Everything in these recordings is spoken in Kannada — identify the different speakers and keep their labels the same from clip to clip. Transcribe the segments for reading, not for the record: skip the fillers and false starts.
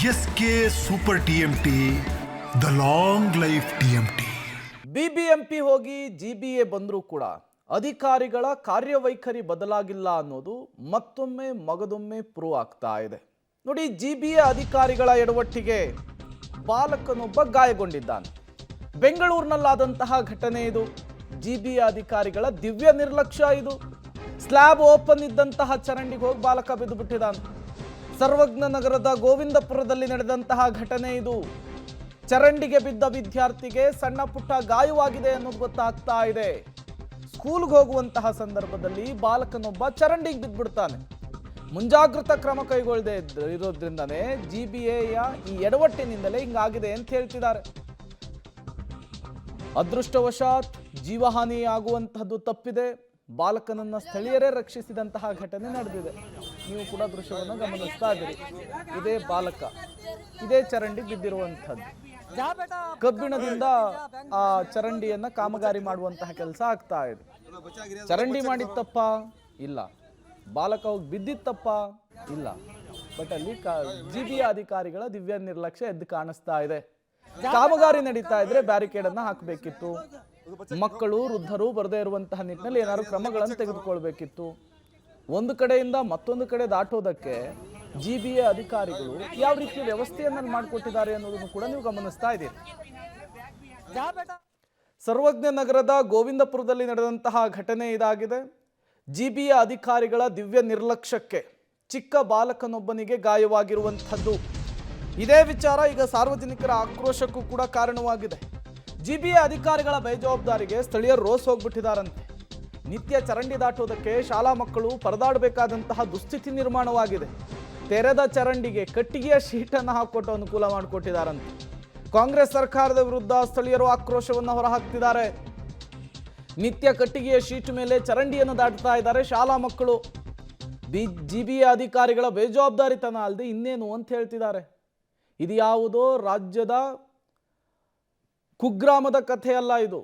Speaker 1: S K super TMT, the long life TMT.
Speaker 2: BBMP ಹೋಗಿ ಜಿಬಿಎ ಬಂದರೂ ಕೂಡ ಅಧಿಕಾರಿಗಳ ಕಾರ್ಯವೈಖರಿ ಬದಲಾಗಿಲ್ಲ ಅನ್ನೋದು ಮತ್ತೊಮ್ಮೆ ಮಗದೊಮ್ಮೆ ಪ್ರೂವ್ ಆಗ್ತಾ ಇದೆ. ನೋಡಿ, ಜಿಬಿಎ ಅಧಿಕಾರಿಗಳ ಎಡವಟ್ಟಿಗೆ ಬಾಲಕನೊಬ್ಬ ಗಾಯಗೊಂಡಿದ್ದಾನೆ. ಬೆಂಗಳೂರಿನಲ್ಲಾದಂತಹ ಘಟನೆ ಇದು. ಜಿಬಿಎ ಅಧಿಕಾರಿಗಳ ದಿವ್ಯ ನಿರ್ಲಕ್ಷ್ಯ ಇದು. ಸ್ಲ್ಯಾಬ್ ಓಪನ್ ಇದ್ದಂತಹ ಚರಂಡಿಗೆ ಹೋಗಿ ಬಾಲಕ ಬಿದ್ದು ಬಿಟ್ಟಿದ್ದಾನೆ. ಸರ್ವಜ್ಞ ನಗರದ ಗೋವಿಂದಪುರದಲ್ಲಿ ನಡೆದಂತಹ ಘಟನೆ ಇದು. ಚರಂಡಿಗೆ ಬಿದ್ದ ವಿದ್ಯಾರ್ಥಿಗೆ ಸಣ್ಣ ಪುಟ್ಟ ಗಾಯವಾಗಿದೆ ಅನ್ನೋದು ಗೊತ್ತಾಗ್ತಾ ಇದೆ. ಸ್ಕೂಲ್ಗೆ ಹೋಗುವಂತಹ ಸಂದರ್ಭದಲ್ಲಿ ಬಾಲಕನೊಬ್ಬ ಚರಂಡಿಗೆ ಬಿದ್ದುಬಿಡ್ತಾನೆ. ಮುಂಜಾಗ್ರತಾ ಕ್ರಮ ಕೈಗೊಳ್ಳದೆ ಇರೋದ್ರಿಂದನೇ ಜಿಬಿಎಯ ಈ ಎಡವಟ್ಟಿನಿಂದಲೇ ಹಿಂಗಾಗಿದೆ ಅಂತ ಹೇಳ್ತಿದ್ದಾರೆ. ಅದೃಷ್ಟವಶಾತ್ ಜೀವಹಾನಿ ಆಗುವಂತಹದ್ದು ತಪ್ಪಿದೆ. ಬಾಲಕನನ್ನ ಸ್ಥಳೀಯರೇ ರಕ್ಷಿಸಿದಂತಹ ಘಟನೆ ನಡೆದಿದೆ. ನೀವು ಕೂಡ ದೃಶ್ಯವನ್ನು ಗಮನಿಸ್ತಾ ಇದ್ದೀರಿ. ಇದೇ ಬಾಲಕ, ಇದೇ ಚರಂಡಿ ಬಿದ್ದಿರುವಂಥದ್ದು. ಕಬ್ಬಿಣದಿಂದ ಆ ಚರಂಡಿಯನ್ನ ಕಾಮಗಾರಿ ಮಾಡುವಂತಹ ಕೆಲಸ ಆಗ್ತಾ ಇದೆ. ಚರಂಡಿ ಮಾಡಿದ ತಪ್ಪ ಇಲ್ಲ, ಬಾಲಕ ಹೋಗಿ ಬಿದ್ದಿದ್ದ ತಪ್ಪ ಇಲ್ಲ. ಬಟ್ ಅಲ್ಲಿ ಜಿಬಿಎ ಅಧಿಕಾರಿಗಳ ದಿವ್ಯ ನಿರ್ಲಕ್ಷ್ಯ ಎದ್ದು ಕಾಣಿಸ್ತಾ ಇದೆ. ಕಾಮಗಾರಿ ನಡೀತಾ ಇದ್ರೆ ಬ್ಯಾರಿಕೇಡ್ ಅನ್ನ ಹಾಕಬೇಕಿತ್ತು. ಮಕ್ಕಳು ವೃದ್ಧರು ಬರದೇ ಇರುವಂತಹ ನಿಟ್ಟಿನಲ್ಲಿ ಏನಾದ್ರು ಕ್ರಮಗಳನ್ನು ತೆಗೆದುಕೊಳ್ಬೇಕಿತ್ತು. ಒಂದು ಕಡೆಯಿಂದ ಮತ್ತೊಂದು ಕಡೆ ದಾಟೋದಕ್ಕೆ ಜಿಬಿಎ ಅಧಿಕಾರಿಗಳು ಯಾವ ರೀತಿಯ ವ್ಯವಸ್ಥೆಯನ್ನ ಮಾಡಿಕೊಟ್ಟಿದ್ದಾರೆ ಅನ್ನೋದನ್ನು ಕೂಡ ನೀವು ಗಮನಿಸ್ತಾ ಇದ್ದೀರಿ. ಸರ್ವಜ್ಞ ನಗರದ ಗೋವಿಂದಪುರದಲ್ಲಿ ನಡೆದಂತಹ ಘಟನೆ ಇದಾಗಿದೆ. ಜಿಬಿಎ ಅಧಿಕಾರಿಗಳ ದಿವ್ಯ ನಿರ್ಲಕ್ಷ್ಯಕ್ಕೆ ಚಿಕ್ಕ ಬಾಲಕನೊಬ್ಬನಿಗೆ ಗಾಯವಾಗಿರುವಂಥದ್ದು. ಇದೇ ವಿಚಾರ ಈಗ ಸಾರ್ವಜನಿಕರ ಆಕ್ರೋಶಕ್ಕೂ ಕೂಡ ಕಾರಣವಾಗಿದೆ. ಜಿಬಿಎ ಅಧಿಕಾರಿಗಳ ಬೇಜವಾಬ್ದಾರಿಗೆ ಸ್ಥಳೀಯರು ರೋಸ್ ಹೋಗ್ಬಿಟ್ಟಿದ್ದಾರಂತೆ. ನಿತ್ಯ ಚರಂಡಿ ದಾಟೋದಕ್ಕೆ ಶಾಲಾ ಮಕ್ಕಳು ಪರದಾಡಬೇಕಾದಂತಹ ದುಸ್ಥಿತಿ ನಿರ್ಮಾಣವಾಗಿದೆ. ತೆರೆದ ಚರಂಡಿಗೆ ಕಟ್ಟಿಗೆಯ ಶೀಟನ್ನು ಹಾಕೊಟ್ಟು ಅನುಕೂಲ ಮಾಡಿಕೊಟ್ಟಿದ್ದಾರಂತೆ. ಕಾಂಗ್ರೆಸ್ ಸರ್ಕಾರದ ವಿರುದ್ಧ ಸ್ಥಳೀಯರು ಆಕ್ರೋಶವನ್ನು ಹೊರಹಾಕ್ತಿದ್ದಾರೆ. ನಿತ್ಯ ಕಟ್ಟಿಗೆಯ ಶೀಟ್ ಮೇಲೆ ಚರಂಡಿಯನ್ನು ದಾಟ್ತಾ ಇದ್ದಾರೆ ಶಾಲಾ ಮಕ್ಕಳು. ಜಿಬಿಎ ಅಧಿಕಾರಿಗಳ ಬೇಜವಾಬ್ದಾರಿತನ ಅಲ್ಲದೆ ಇನ್ನೇನು ಅಂತ ಹೇಳ್ತಿದ್ದಾರೆ. ಇದು ಯಾವುದೋ ರಾಜ್ಯದ ಕುಗ್ರಾಮದ ಕಥೆಯಲ್ಲ, ಇದು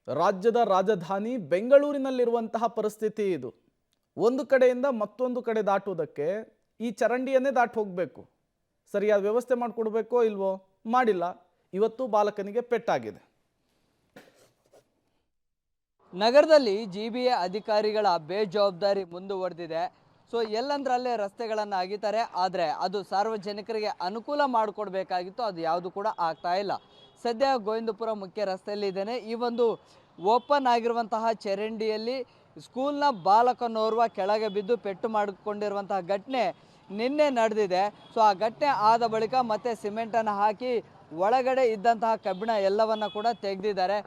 Speaker 2: ರಾಜ್ಯದ ರಾಜಧಾನಿ ಬೆಂಗಳೂರಿನಲ್ಲಿರುವಂತಹ ಪರಿಸ್ಥಿತಿ ಇದು. ಒಂದು ಕಡೆಯಿಂದ ಮತ್ತೊಂದು ಕಡೆ ದಾಟುವುದಕ್ಕೆ ಈ ಚರಂಡಿಯನ್ನೇ ದಾಟಿ ಹೋಗಬೇಕು. ಸರಿಯಾದ ವ್ಯವಸ್ಥೆ ಮಾಡಿಕೊಡ್ಬೇಕೋ ಇಲ್ವೋ, ಮಾಡಿಲ್ಲ. ಇವತ್ತು ಬಾಲಕನಿಗೆ ಪೆಟ್ಟಾಗಿದೆ.
Speaker 3: ನಗರದಲ್ಲಿ ಜಿಬಿಎ ಅಧಿಕಾರಿಗಳ ಬೇಜವಾಬ್ದಾರಿ ಮುಂದುವರೆದಿದೆ. ಸೊ ಎಲ್ಲಂದ್ರಲ್ಲೇ ರಸ್ತೆಗಳನ್ನು ಅಗಿತಾರೆ, ಆದರೆ ಅದು ಸಾರ್ವಜನಿಕರಿಗೆ ಅನುಕೂಲ ಮಾಡಿಕೊಡ್ಬೇಕಾಗಿತ್ತು. ಅದು ಯಾವುದು ಕೂಡ ಆಗ್ತಾ ಇಲ್ಲ. ಸದ್ಯ ಗೋವಿಂದಪುರ ಮುಖ್ಯ ರಸ್ತೆಯಲ್ಲಿ ಇದ್ದೇನೆ. ಈ ಒಂದು ಓಪನ್ ಆಗಿರುವಂತಹ ಚರಂಡಿಯಲ್ಲಿ ಸ್ಕೂಲ್ನ ಬಾಲಕನೋರ್ವ ಕೆಳಗೆ ಬಿದ್ದು ಪೆಟ್ಟು ಮಾಡಿಕೊಂಡಿರುವಂತಹ ಘಟನೆ ನಿನ್ನೆ ನಡೆದಿದೆ. ಸೊ ಆ ಘಟನೆ ಆದ ಬಳಿಕ ಮತ್ತೆ ಸಿಮೆಂಟನ್ನು ಹಾಕಿ ಒಳಗಡೆ ಇದ್ದಂತಹ ಕಬ್ಬಿಣ ಎಲ್ಲವನ್ನು ಕೂಡ ತೆಗೆದಿದ್ದಾರೆ.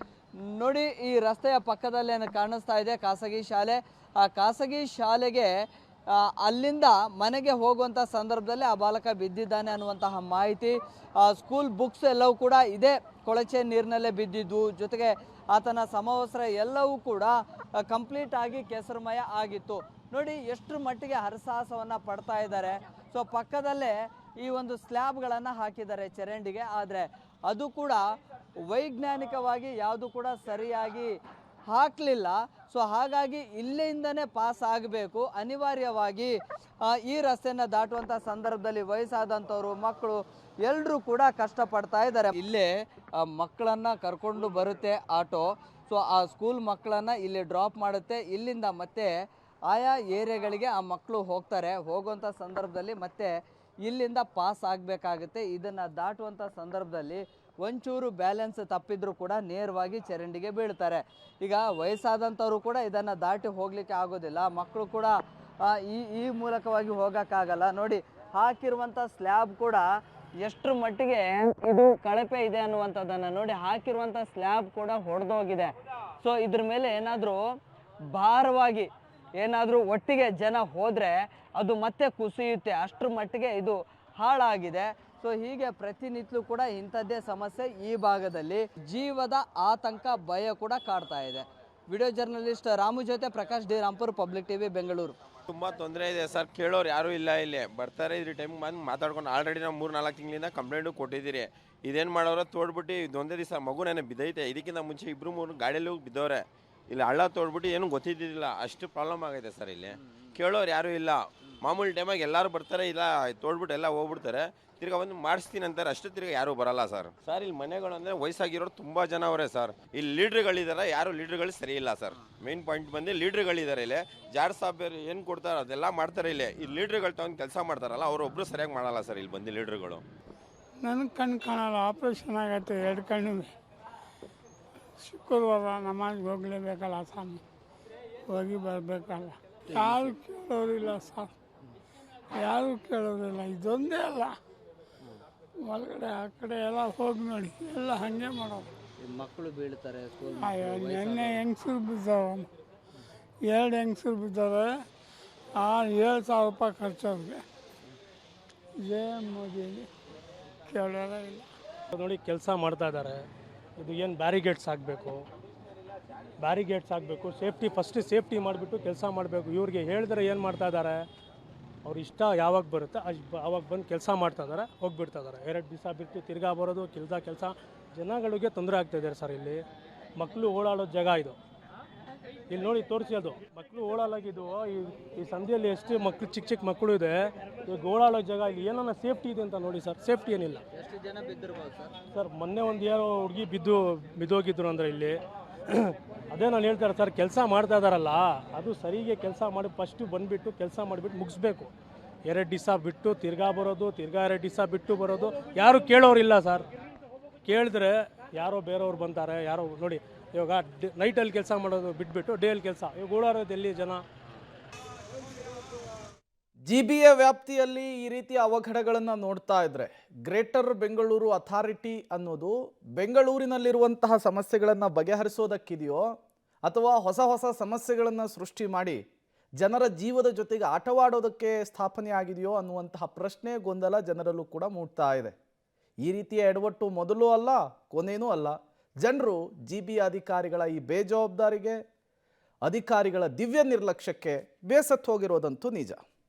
Speaker 3: ನೋಡಿ, ಈ ರಸ್ತೆಯ ಪಕ್ಕದಲ್ಲೇ ಕಾಣಿಸ್ತಾ ಇದೆ ಖಾಸಗಿ ಶಾಲೆ. ಆ ಖಾಸಗಿ ಶಾಲೆಗೆ ಅಲ್ಲಿಂದ ಮನೆಗೆ ಹೋಗುವಂಥ ಸಂದರ್ಭದಲ್ಲಿ ಆ ಬಾಲಕ ಬಿದ್ದಿದ್ದಾನೆ ಅನ್ನುವಂತಹ ಮಾಹಿತಿ. ಸ್ಕೂಲ್ ಬುಕ್ಸ್ ಎಲ್ಲವೂ ಕೂಡ ಇದೇ ಕೊಳಚೆ ನೀರಿನಲ್ಲೇ ಬಿದ್ದಿದ್ದು, ಜೊತೆಗೆ ಆತನ ಸಮವಸ್ತ್ರ ಎಲ್ಲವೂ ಕೂಡ ಕಂಪ್ಲೀಟ್ ಆಗಿ ಕೆಸರುಮಯ ಆಗಿತ್ತು. ನೋಡಿ ಎಷ್ಟರ ಮಟ್ಟಿಗೆ ಹರಸಾಹಸವನ್ನು ಪಡ್ತಾ ಇದ್ದಾರೆ. ಸೊ ಪಕ್ಕದಲ್ಲೇ ಈ ಒಂದು ಸ್ಲ್ಯಾಬ್ಗಳನ್ನು ಹಾಕಿದ್ದಾರೆ ಚರಂಡಿಗೆ, ಆದರೆ ಅದು ಕೂಡ ವೈಜ್ಞಾನಿಕವಾಗಿ ಯಾವುದು ಕೂಡ ಸರಿಯಾಗಿ ಹಾಕಲಿಲ್ಲ. ಸೊ ಹಾಗಾಗಿ ಇಲ್ಲಿಂದನೇ ಪಾಸ್ ಆಗಬೇಕು. ಅನಿವಾರ್ಯವಾಗಿ ಈ ರಸ್ತೆಯನ್ನು ದಾಟುವಂಥ ಸಂದರ್ಭದಲ್ಲಿ ವಯಸ್ಸಾದಂಥವ್ರು, ಮಕ್ಕಳು ಎಲ್ಲರೂ ಕೂಡ ಕಷ್ಟಪಡ್ತಾ ಇದ್ದಾರೆ. ಇಲ್ಲೇ ಮಕ್ಕಳನ್ನು ಕರ್ಕೊಂಡು ಬರುತ್ತೆ ಆಟೋ. ಸೊ ಆ ಸ್ಕೂಲ್ ಮಕ್ಕಳನ್ನು ಇಲ್ಲಿ ಡ್ರಾಪ್ ಮಾಡುತ್ತೆ. ಇಲ್ಲಿಂದ ಮತ್ತೆ ಆಯಾ ಏರಿಯಾಗಳಿಗೆ ಆ ಮಕ್ಕಳು ಹೋಗ್ತಾರೆ. ಹೋಗುವಂಥ ಸಂದರ್ಭದಲ್ಲಿ ಮತ್ತೆ ಇಲ್ಲಿಂದ ಪಾಸ್ ಆಗಬೇಕಾಗುತ್ತೆ. ಇದನ್ನು ದಾಟುವಂಥ ಸಂದರ್ಭದಲ್ಲಿ ಒಂಚೂರು ಬ್ಯಾಲೆನ್ಸ್ ತಪ್ಪಿದ್ರೂ ಕೂಡ ನೇರವಾಗಿ ಚರಂಡಿಗೆ ಬೀಳ್ತಾರೆ. ಈಗ ವಯಸ್ಸಾದಂಥವ್ರು ಕೂಡ ಇದನ್ನು ದಾಟಿ ಹೋಗಲಿಕ್ಕೆ ಆಗೋದಿಲ್ಲ. ಮಕ್ಕಳು ಕೂಡ ಈ ಮೂಲಕವಾಗಿ ಹೋಗೋಕ್ಕಾಗಲ್ಲ. ನೋಡಿ, ಹಾಕಿರುವಂಥ ಸ್ಲ್ಯಾಬ್ ಕೂಡ ಎಷ್ಟರ ಮಟ್ಟಿಗೆ ಇದು ಕಳಪೆ ಇದೆ ಅನ್ನುವಂಥದ್ದನ್ನು ನೋಡಿ. ಹಾಕಿರುವಂಥ ಸ್ಲ್ಯಾಬ್ ಕೂಡ ಹೊಡೆದೋಗಿದೆ. ಸೊ ಇದ್ರ ಮೇಲೆ ಏನಾದರೂ ಭಾರವಾಗಿ ಏನಾದರೂ ಒಟ್ಟಿಗೆ ಜನ ಹೋದರೆ ಅದು ಮತ್ತೆ ಕುಸಿಯುತ್ತೆ. ಅಷ್ಟರ ಮಟ್ಟಿಗೆ ಇದು ಹಾಳಾಗಿದೆ. ಸೊ ಹೀಗೆ ಪ್ರತಿನಿತ್ಯ ಕೂಡ ಇಂಥದ್ದೇ ಸಮಸ್ಯೆ ಈ ಭಾಗದಲ್ಲಿ. ಜೀವದ ಆತಂಕ, ಭಯ ಕೂಡ ಕಾಡ್ತಾ ಇದೆ. ವಿಡಿಯೋ ಜರ್ನಲಿಸ್ಟ್ ರಾಮು ಜೊತೆ Prakash D Rampur, public TV, Bengaluru.
Speaker 4: ತುಂಬ ತೊಂದರೆ ಇದೆ ಸರ್. ಕೇಳೋರು ಯಾರೂ ಇಲ್ಲ. ಇಲ್ಲಿ ಬರ್ತಾರೆ, ಇದ್ರ ಟೈಮ್ಗೆ ಬಂದು ಮಾತಾಡ್ಕೊಂಡು ಆಲ್ರೆಡಿ ನಾವು 3-4 ತಿಂಗಳಿಂದ ಕಂಪ್ಲೇಂಟು ಕೊಟ್ಟಿದ್ದೀರಿ. ಇದೇನು ಮಾಡೋರು ತೋಡ್ಬಿಟ್ಟು ಇದೊಂದೇ ದಿವಸ ಮಗು ನೆನೆ ಬಿದ್ದೈತೆ. ಇದಕ್ಕಿಂತ ಮುಂಚೆ 2-3 ಗಾಡಿಯಲ್ಲಿ ಹೋಗಿ ಬಿದ್ದವ್ರೆ. ಇಲ್ಲಿ ಹಳ್ಳ ತೋಡ್ಬಿಟ್ಟು ಏನು ಗೊತ್ತಿದ್ದಿಲ್ಲ. ಅಷ್ಟು ಪ್ರಾಬ್ಲಮ್ ಆಗೈತೆ ಸರ್. ಇಲ್ಲಿ ಕೇಳೋರು ಯಾರೂ ಇಲ್ಲ. ಮಾಮೂಲಿ ಟೈಮಾಗಿ ಎಲ್ಲರೂ ಬರ್ತಾರೆ, ಇಲ್ಲ ತೋಡ್ಬಿಟ್ಟು ಎಲ್ಲ ಹೋಗ್ಬಿಡ್ತಾರೆ, ತಿರ್ಗಾ ಒಂದು ಮಾಡಿಸ್ತೀನಿ ಅಂತಾರೆ ಅಷ್ಟೇ, ತಿರ್ಗಾ ಯಾರೂ ಬರಲ್ಲ ಸರ್. ಸರ್ ಇಲ್ಲಿ ಮನೆಗಳು ಅಂದರೆ ವಯಸ್ಸಾಗಿರೋರು ತುಂಬ ಜನ ಅವರೇ ಸರ್. ಇಲ್ಲಿ ಲೀಡ್ರ್ಗಳಿದ್ದಾರೆ, ಯಾರು ಲೀಡ್ರ್ಗಳು ಸರಿ ಇಲ್ಲ ಸರ್. ಮೇನ್ ಪಾಯಿಂಟ್ ಬಂದು ಲೀಡ್ರ್ಗಳಿದ್ದಾರೆ ಇಲ್ಲಿ. ಜಾರ್ ಸಾಬ್ ಏನು ಕೊಡ್ತಾರೆ ಅದೆಲ್ಲ ಮಾಡ್ತಾರೆ ಇಲ್ಲಿ. ಈ ಲೀಡ್ರ್ಗಳು ತಗೊಂಡು ಕೆಲಸ ಮಾಡ್ತಾರಲ್ಲ ಅವರೊಬ್ಬರು ಸರಿಯಾಗಿ ಮಾಡಲ್ಲ ಸರ್ ಇಲ್ಲಿ ಬಂದು ಲೀಡ್ರ್ಗಳು.
Speaker 5: ನನಗೆ ಕಣ್ಣು ಕಾಣಲ್ಲ, ಆಪ್ರೇಷನ್ ಆಗೈತೆ 2 ಕಣ್ಣು. ಶುಕ್ರವಾರ ನಮಾಜ್ಗೆ ಹೋಗಲೇಬೇಕಲ್ಲ ಸ್ವಾಮಿ, ಹೋಗಿ ಬರಬೇಕಲ್ಲ. ಯಾರು ಕೇಳೋರಿಲ್ಲ ಸರ್, ಯಾರು ಕೇಳೋರಿಲ್ಲ. ಇದೊಂದೇ ಅಲ್ಲ, ಒಳಗಡೆ ಆ ಕಡೆ ಎಲ್ಲ ಹೋಗಿ ನೋಡಿ, ಎಲ್ಲ ಹಾಗೆ ಮಾಡೋದು.
Speaker 3: ಮಕ್ಕಳು ಬೀಳ್ತಾರೆ ಸ್ಕೂಲ್.
Speaker 5: ಅಯ್ಯೋ ನೆನ್ನೆ ಹೆಂಗಸರು ಬಿದ್ದಾವೆ, 2 ಹೆಂಗಸರು ಬಿದ್ದಾವೆ. 7,000 ರೂಪಾಯಿ ಖರ್ಚವ್ರಿಗೆ. ಜೆ ಮೋದಿಯಲ್ಲಿ ಕೇಳೋದೇ ಇಲ್ಲ
Speaker 6: ನೋಡಿ. ಕೆಲಸ ಮಾಡ್ತಾ ಇದ್ದಾರೆ. ಇದು ಏನು ಬ್ಯಾರಿಗೇಡ್ಸ್ ಆಗಬೇಕು, ಫಸ್ಟ್ ಸೇಫ್ಟಿ ಮಾಡಿಬಿಟ್ಟು ಕೆಲಸ ಮಾಡಬೇಕು. ಇವ್ರಿಗೆ ಹೇಳಿದ್ರೆ ಏನು ಮಾಡ್ತಾ ಇದ್ದಾರೆ, ಅವ್ರ ಇಷ್ಟ ಯಾವಾಗ ಬರುತ್ತೆ ಆವಾಗ ಬಂದು ಕೆಲಸ ಮಾಡ್ತಾ ಇದ್ದಾರೆ, ಹೋಗ್ಬಿಡ್ತಾ ಇದ್ದಾರೆ. 2 ದಿವಸ ಬಿಟ್ಟು ತಿರ್ಗಾ ಬರೋದು, ಕೆಲಸ ಜನಗಳಿಗೆ ತೊಂದರೆ ಆಗ್ತಾಯಿದ್ದಾರೆ ಸರ್. ಇಲ್ಲಿ ಮಕ್ಕಳು ಓಡಾಡೋ ಜಾಗ ಇದು. ಇಲ್ಲಿ ನೋಡಿ ತೋರಿಸಿ, ಅದು ಮಕ್ಕಳು ಓಡಾಡಾಗಿದ್ದು. ಈ ಸಂಧಿಯಲ್ಲಿ ಎಷ್ಟು ಮಕ್ಕಳು ಚಿಕ್ಕ ಮಕ್ಕಳು ಇದೆ, ಈಗ ಓಡಾಡೋ ಜಾಗ. ಇಲ್ಲಿ ಏನನ್ನ ಸೇಫ್ಟಿ ಇದೆ ಅಂತ ನೋಡಿ ಸರ್, ಸೇಫ್ಟಿ ಏನಿಲ್ಲ.
Speaker 3: ಎಷ್ಟು ಜನ ಬಿದ್ದಿರ್ಬೋದು ಸರ್?
Speaker 6: ಸರ್ ಮೊನ್ನೆ ಒಂದು ಯಾರೋ ಹುಡುಗಿ ಬಿದ್ದೋಗಿದ್ರು ಅಂದರೆ ಇಲ್ಲಿ. ಅದೇ ನಾನು ಹೇಳ್ತಾರೆ ಸರ್, ಕೆಲಸ ಮಾಡ್ತಾ ಇದ್ದಾರಲ್ಲ ಅದು ಸರಿಗೆ ಕೆಲಸ ಮಾಡಿ ಫಸ್ಟು ಬಂದುಬಿಟ್ಟು ಕೆಲಸ ಮಾಡಿಬಿಟ್ಟು ಮುಗಿಸ್ಬೇಕು. 2 ದಿವಸ ಬಿಟ್ಟು ತಿರ್ಗಾ ಬರೋದು, ತಿರ್ಗಾ 2 ದಿವಸ ಬಿಟ್ಟು ಬರೋದು, ಯಾರು ಕೇಳೋರಿಲ್ಲ ಸರ್. ಕೇಳಿದ್ರೆ ಯಾರೋ ಬೇರೆಯವ್ರು ಬಂತಾರೆ, ಯಾರೋ ನೋಡಿ. ಇವಾಗ ನೈಟಲ್ಲಿ ಕೆಲಸ ಮಾಡೋದು ಬಿಟ್ಬಿಟ್ಟು ಡೇಯಲ್ಲಿ ಕೆಲಸ, ಇವಾಗ ಓಡಾಡೋದು ಎಲ್ಲಿ ಜನ?
Speaker 2: GBA ವ್ಯಾಪ್ತಿಯಲ್ಲಿ ಈ ರೀತಿಯ ಅವಘಡಗಳನ್ನು ನೋಡ್ತಾ ಇದ್ರೆ ಗ್ರೇಟರ್ ಬೆಂಗಳೂರು ಅಥಾರಿಟಿ ಅನ್ನೋದು ಬೆಂಗಳೂರಿನಲ್ಲಿರುವಂತಹ ಸಮಸ್ಯೆಗಳನ್ನು ಬಗೆಹರಿಸೋದಕ್ಕಿದೆಯೋ ಅಥವಾ ಹೊಸ ಸಮಸ್ಯೆಗಳನ್ನು ಸೃಷ್ಟಿ ಮಾಡಿ ಜನರ ಜೀವದ ಜೊತೆಗೆ ಆಟವಾಡೋದಕ್ಕೆ ಸ್ಥಾಪನೆ ಆಗಿದೆಯೋ ಅನ್ನುವಂತಹ ಪ್ರಶ್ನೆ, ಗೊಂದಲ ಜನರಲ್ಲೂ ಕೂಡ ಮೂಡ್ತಾ ಇದೆ. ಈ ರೀತಿಯ ಎಡವಟ್ಟು ಮೊದಲು ಅಲ್ಲ, ಕೊನೆಯೂ ಅಲ್ಲ. ಜನರು GBA ಅಧಿಕಾರಿಗಳ ಈ ಬೇಜವಾಬ್ದಾರಿಗೆ, ಅಧಿಕಾರಿಗಳ ದಿವ್ಯ ನಿರ್ಲಕ್ಷ್ಯಕ್ಕೆ ಬೇಸತ್ತು ಹೋಗಿರೋದಂತೂ ನಿಜ.